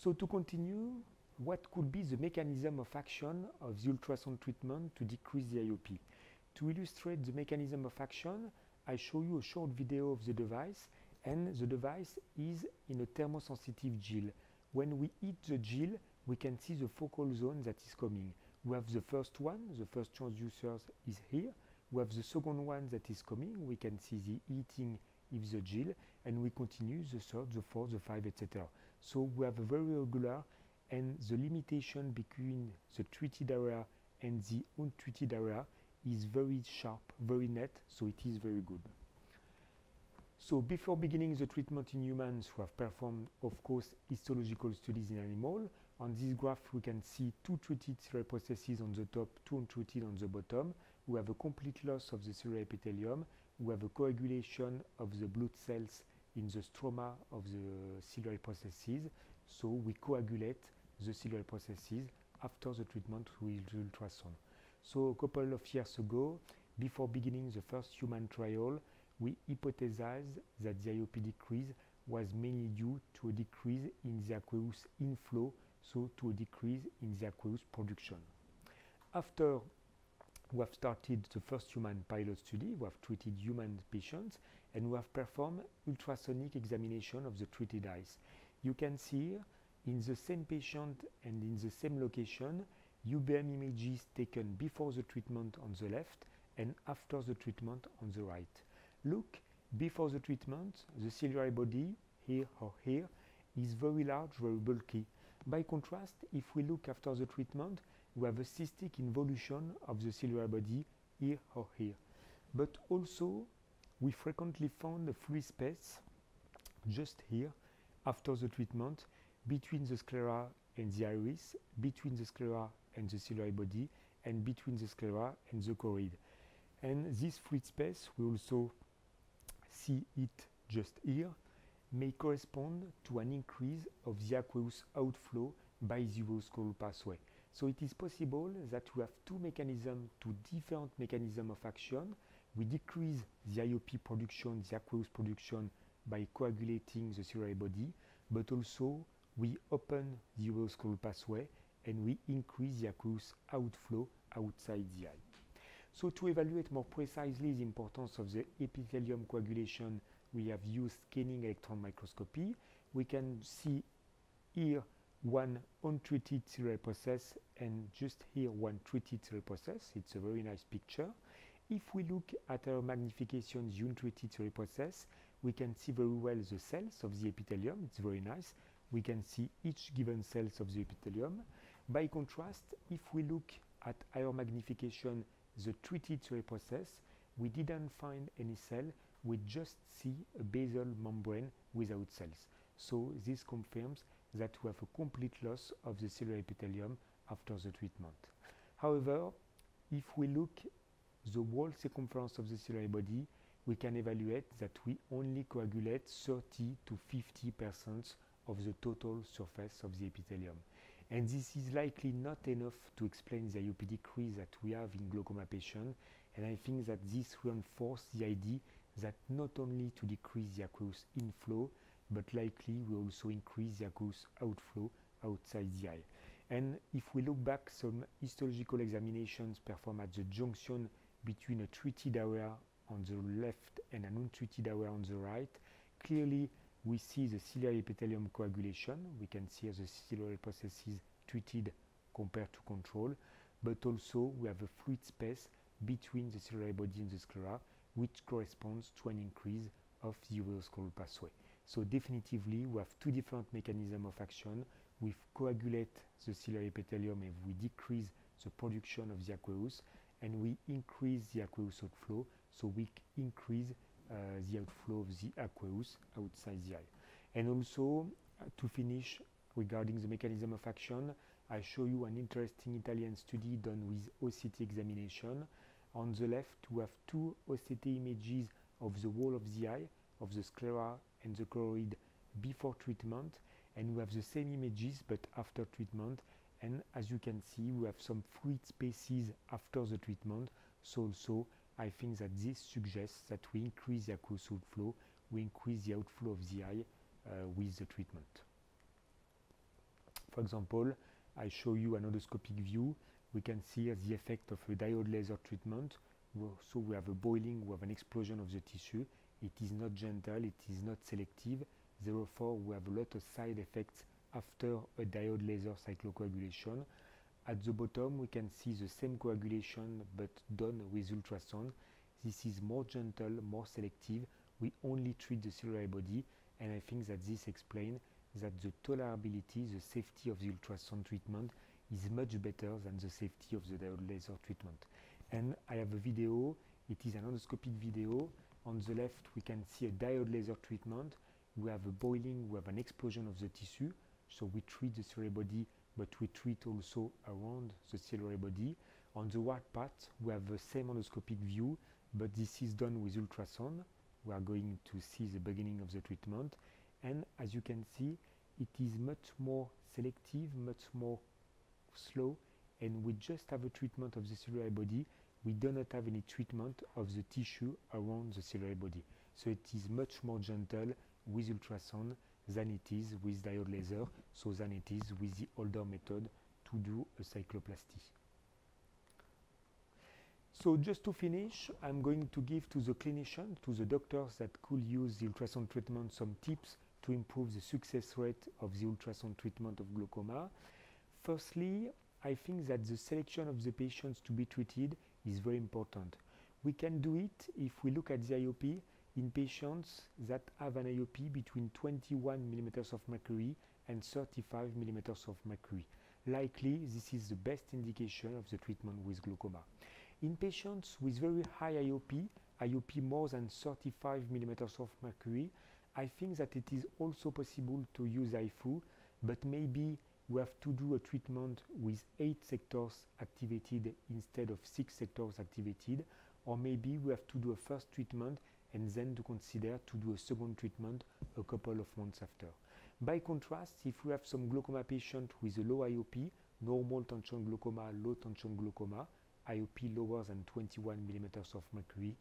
So to continue, what could be the mechanism of action of the ultrasound treatment to decrease the IOP? To illustrate the mechanism of action, I show you a short video of the device, and the device is in a thermosensitive gel. When we hit the gel, we can see the focal zone that is coming. We have the first one, the first transducer is here. We have the second one that is coming. We can see the heating of the gel, and we continue the third, the fourth, the fifth, etc. So we have a very regular, and the limitation between the treated area and the untreated area is very sharp, very net, so it is very good. So before beginning the treatment in humans, we have performed, of course, histological studies in animal. On this graph, we can see 2 treated ciliary processes on the top, 2 untreated on the bottom. We have a complete loss of the ciliary epithelium. We have a coagulation of the blood cells in the stroma of the ciliary processes. So we coagulate the ciliary processes after the treatment with ultrasound. So a couple of years ago, before beginning the first human trial, we hypothesized that the IOP decrease was mainly due to a decrease in the aqueous inflow, so to a decrease in the aqueous production. After we have started the first human pilot study, we have treated human patients, and we have performed ultrasonic examination of the treated eyes. You can see here, in the same patient and in the same location, UBM images taken before the treatment on the left and after the treatment on the right. Look, before the treatment, the ciliary body, here or here, is very large, very bulky. By contrast, if we look after the treatment, we have a cystic involution of the ciliary body, here or here. But also, we frequently found a free space, just here, after the treatment, between the sclera and the iris, between the sclera and the ciliary body, and between the sclera and the choroid. And this free space, we also see it just here, may correspond to an increase of the aqueous outflow by the uveoscleral pathway. So it is possible that we have two different mechanisms of action. We decrease the IOP production, the aqueous production, by coagulating the ciliary body, but also we open the uveoscleral pathway and we increase the aqueous outflow outside the eye. So to evaluate more precisely the importance of the epithelium coagulation, we have used scanning electron microscopy. We can see here one untreated ciliary process and just here one treated ciliary process. It's a very nice picture. If we look at our magnification, the untreated ciliary process, we can see very well the cells of the epithelium. It's very nice. We can see each given cells of the epithelium. By contrast, if we look at higher magnification, the treated ciliary process, we didn't find any cell. We just see a basal membrane without cells. So this confirms that we have a complete loss of the ciliary epithelium after the treatment. However, if we look the whole circumference of the ciliary body, we can evaluate that we only coagulate 30 to 50% of the total surface of the epithelium. And this is likely not enough to explain the IOP decrease that we have in glaucoma patients, and I think that this reinforces the idea that not only to decrease the aqueous inflow, but likely we also increase the aqueous outflow outside the eye. And if we look back some histological examinations performed at the junction between a treated area on the left and an untreated area on the right, clearly we see the ciliary epithelium coagulation. We can see the ciliary processes treated compared to control, but also we have a fluid space between the ciliary body and the sclera, which corresponds to an increase of the uveoscleral pathway. So definitively we have two different mechanisms of action. We coagulate the ciliary epithelium and we decrease the production of the aqueous, and we increase the aqueous outflow, so we increase the outflow of the aqueous outside the eye. And also, to finish, regarding the mechanism of action, I show you an interesting Italian study done with OCT examination. On the left, we have two OCT images of the wall of the eye, of the sclera and the choroid before treatment, and we have the same images but after treatment. And as you can see, we have some fluid spaces after the treatment, so also I think that this suggests that we increase the aqueous outflow, we increase the outflow of the eye with the treatment. For example, I show you an endoscopic view. We can see here the effect of a diode laser treatment. So we have a boiling, we have an explosion of the tissue. It is not gentle, it is not selective. Therefore, we have a lot of side effects after a diode laser cyclocoagulation. At the bottom, we can see the same coagulation but done with ultrasound. This is more gentle, more selective. We only treat the ciliary body, and I think that this explains that the tolerability, the safety of the ultrasound treatment is much better than the safety of the diode laser treatment. And I have a video, it is an endoscopic video. On the left, we can see a diode laser treatment. We have a boiling, we have an explosion of the tissue. So we treat the ciliary body, but we treat also around the ciliary body. On the right part, we have the same endoscopic view, but this is done with ultrasound. We are going to see the beginning of the treatment. And as you can see, it is much more selective, much more slow, and we just have a treatment of the ciliary body. We do not have any treatment of the tissue around the ciliary body. So it is much more gentle with ultrasound than it is with diode laser, so than it is with the older method to do a cycloplasty. So just to finish, I'm going to give to the clinician, to the doctors that could use the ultrasound treatment, some tips to improve the success rate of the ultrasound treatment of glaucoma. Firstly, I think that the selection of the patients to be treated is very important. We can do it if we look at the IOP in patients that have an IOP between 21 mm of mercury and 35 mm of mercury. Likely, this is the best indication of the treatment with glaucoma. In patients with very high IOP, IOP more than 35 mm of mercury, I think that it is also possible to use HIFU, but maybe we have to do a treatment with 8 sectors activated instead of 6 sectors activated, or maybe we have to do a first treatment and then to consider to do a second treatment a couple of months after. By contrast, if we have some glaucoma patient with a low IOP, normal tension glaucoma, low tension glaucoma, IOP lower than 21 mm of mercury,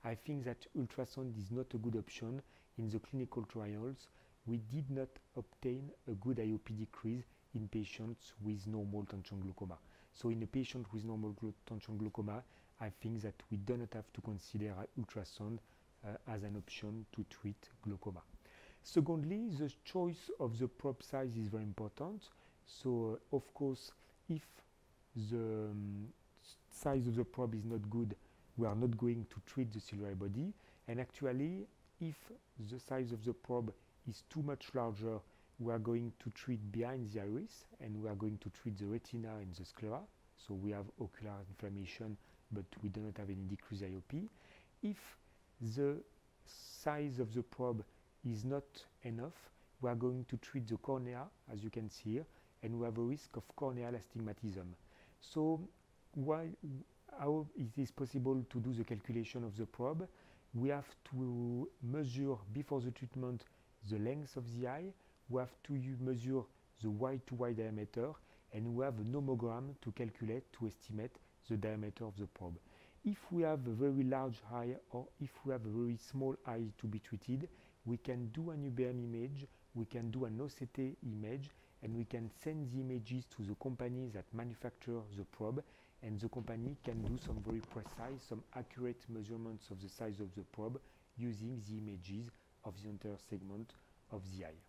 I think that ultrasound is not a good option. In the clinical trials, we did not obtain a good IOP decrease in patients with normal tension glaucoma. So in a patient with normal tension glaucoma, I think that we do not have to consider ultrasound as an option to treat glaucoma. Secondly, the choice of the probe size is very important. So of course, if the size of the probe is not good, we are not going to treat the ciliary body. And actually, if the size of the probe is too much larger, we are going to treat behind the iris, and we are going to treat the retina and the sclera. So we have ocular inflammation, but we do not have any decreased IOP. If the size of the probe is not enough, we are going to treat the cornea, as you can see here, and we have a risk of corneal astigmatism. So how it is possible to do the calculation of the probe? We have to measure before the treatment the length of the eye, we have to measure the Y-to-Y diameter, and we have a nomogram to calculate, to estimate the diameter of the probe. If we have a very large eye or if we have a very small eye to be treated, we can do an UBM image, we can do an OCT image, and we can send the images to the company that manufacture the probe, and the company can do some very precise, some accurate measurements of the size of the probe using the images of the entire segment of the eye.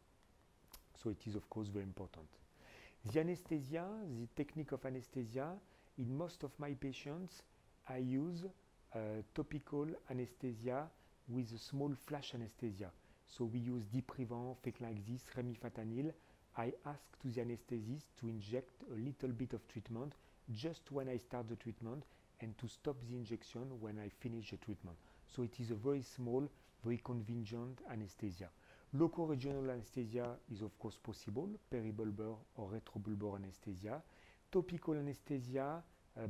So it is of course very important. The anesthesia, the technique of anesthesia, in most of my patients I use topical anesthesia with a small flash anesthesia. So we use Diprivan, Feclixis, Remifatanil. I ask to the anesthetist to inject a little bit of treatment just when I start the treatment and to stop the injection when I finish the treatment. So it is a very small, very convenient anesthesia. Local regional anesthesia is of course possible, peribulbar or retrobulbar anesthesia. Topical anesthesia,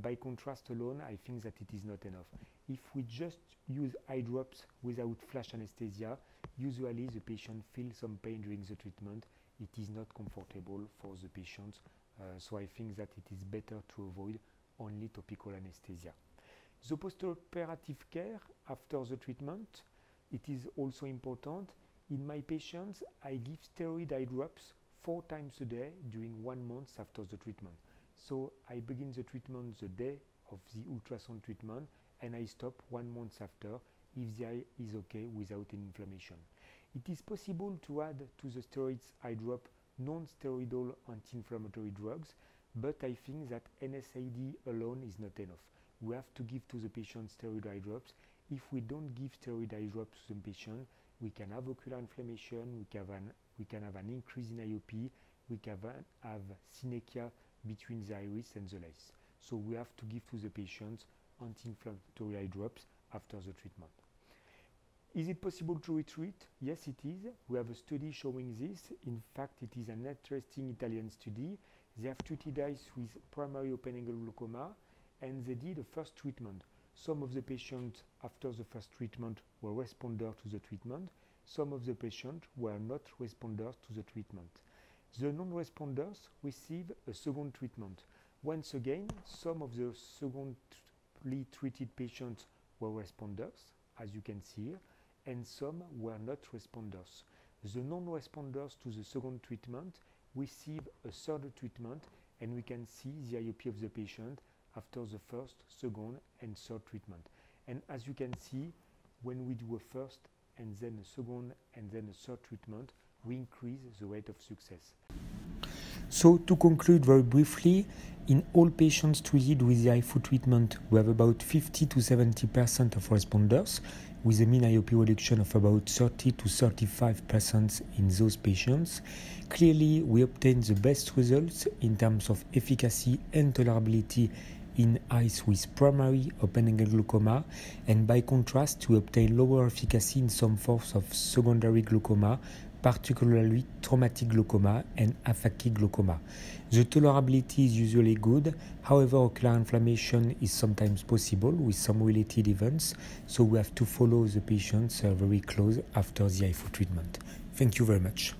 by contrast alone, I think that it is not enough. If we just use eye drops without flash anesthesia, usually the patient feels some pain during the treatment. It is not comfortable for the patient, so I think that it is better to avoid only topical anesthesia. The postoperative care after the treatment, it is also important. In my patients, I give steroid eye drops 4 times a day during 1 month after the treatment. So I begin the treatment the day of the ultrasound treatment and I stop 1 month after if the eye is okay without any inflammation. It is possible to add to the steroids eye drop non-steroidal anti-inflammatory drugs, but I think that NSAID alone is not enough. We have to give to the patient steroid eye drops. If we don't give steroid eye drops to the patient, we can have ocular inflammation, we can have an increase in IOP, we can have synechia between the iris and the lace. So we have to give to the patients anti-inflammatory eye drops after the treatment. Is it possible to retreat? Yes, it is. We have a study showing this. In fact, it is an interesting Italian study. They have treated eyes with primary open-angle glaucoma and they did a first treatment. Some of the patients after the first treatment were responders to the treatment. Some of the patients were not responders to the treatment. The non-responders receive a second treatment. Once again, some of the secondly treated patients were responders, as you can see here, and some were not responders. The non-responders to the second treatment receive a third treatment, and we can see the IOP of the patient after the first, second, and third treatment. And as you can see, when we do a first and then a second and then a third treatment, we increase the rate of success. So to conclude very briefly, in all patients treated with the HIFU treatment, we have about 50 to 70% of responders, with a mean IOP reduction of about 30 to 35% in those patients. Clearly, we obtain the best results in terms of efficacy and tolerability in eyes with primary open-angle glaucoma, and by contrast, we obtain lower efficacy in some forms of secondary glaucoma, particularly traumatic glaucoma and aphakic glaucoma. The tolerability is usually good, however ocular inflammation is sometimes possible with some related events, so we have to follow the patients very close after the HIFU treatment. Thank you very much.